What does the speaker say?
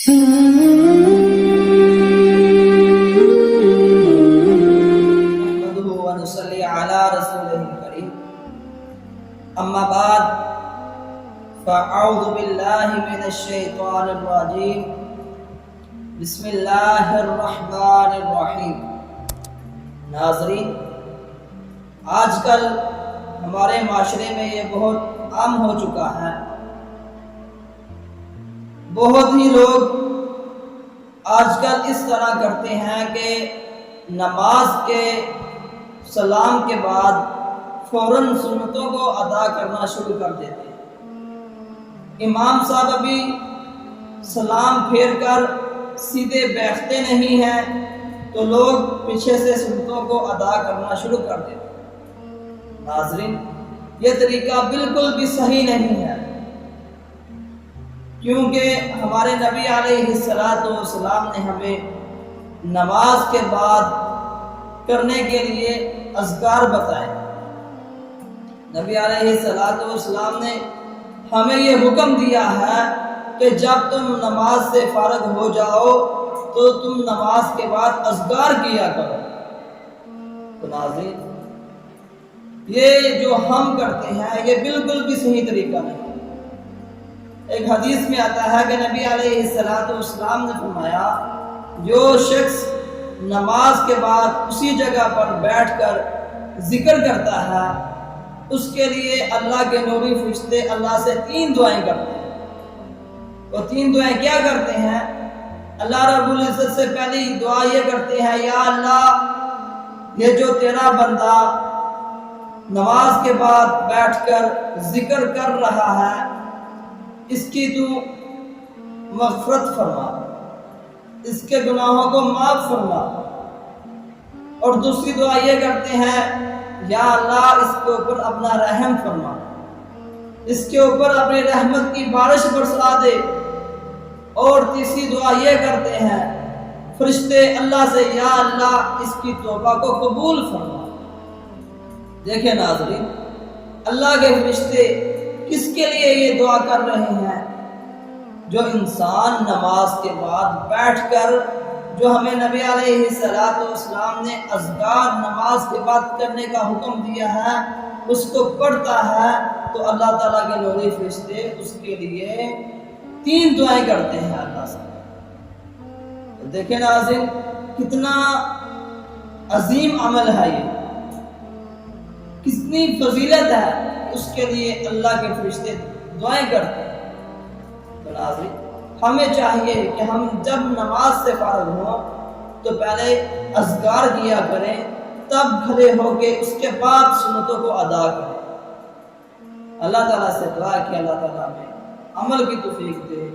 نحمده ونصلي على رسوله الكريم اما بعد فاعوذ بالله من الشیطان الرجیم بسم اللہ الرحمن الرحیم۔ ناظرین، آج کل ہمارے معاشرے میں یہ بہت عام ہو چکا ہے۔ بہت ہی لوگ آج کل اس طرح کرتے ہیں کہ نماز کے سلام کے بعد فوراً سنتوں کو ادا کرنا شروع کر دیتے ہیں۔ امام صاحب ابھی سلام پھیر کر سیدھے بیٹھتے نہیں ہیں تو لوگ پیچھے سے سنتوں کو ادا کرنا شروع کر دیتے ہیں۔ ناظرین، یہ طریقہ بالکل بھی صحیح نہیں ہے، کیونکہ ہمارے نبی علیہ السلام نے ہمیں نماز کے بعد کرنے کے لیے اذکار بتائے۔ نبی علیہ السلام نے ہمیں یہ حکم دیا ہے کہ جب تم نماز سے فارغ ہو جاؤ تو تم نماز کے بعد اذکار کیا کرو۔ تو ناظرین، یہ جو ہم کرتے ہیں یہ بالکل بھی صحیح طریقہ نہیں۔ ایک حدیث میں آتا ہے کہ نبی علیہ السلام نے فرمایا، جو شخص نماز کے بعد اسی جگہ پر بیٹھ کر ذکر کرتا ہے اس کے لیے اللہ کے نوری فرشتے اللہ سے 3 دعائیں کرتے ہیں۔ وہ 3 دعائیں کیا کرتے ہیں؟ اللہ رب العزت سے پہلی دعا یہ کرتے ہیں، یا اللہ، یہ جو تیرا بندہ نماز کے بعد بیٹھ کر ذکر کر رہا ہے اس کی تو مغفرت فرما، اس کے گناہوں کو معاف فرما۔ اور دوسری دعا یہ کرتے ہیں، یا اللہ، اس کے اوپر اپنا رحم فرما، اس کے اوپر اپنی رحمت کی بارش برسا دے۔ اور تیسری دعا یہ کرتے ہیں فرشتے اللہ سے، یا اللہ، اس کی توبہ کو قبول فرما۔ دیکھیں ناظرین، اللہ کے فرشتے کس کے لیے یہ دعا کر رہے ہیں؟ جو انسان نماز کے بعد بیٹھ کر جو ہمیں نبی علیہ السلام نے اذکار نماز کے بعد کرنے کا حکم دیا ہے اس کو پڑھتا ہے تو اللہ تعالیٰ کے نوری فرشتے اس کے لیے 3 دعائیں کرتے ہیں اللہ سے۔ تو دیکھیں ناظرین، کتنا عظیم عمل ہے یہ، کتنی فضیلت ہے، اس کے لیے اللہ کے فرشتے دعائیں کرتے ہیں۔ تو ناظرین، ہمیں چاہیے کہ ہم جب نماز سے فارغ ہوں تو پہلے اذکار کیا کریں، تب کھڑے ہو کے اس کے بعد سنتوں کو ادا کریں۔ اللہ تعالیٰ سے دعا کہ اللہ تعالیٰ ہمیں عمل کی توفیق دے۔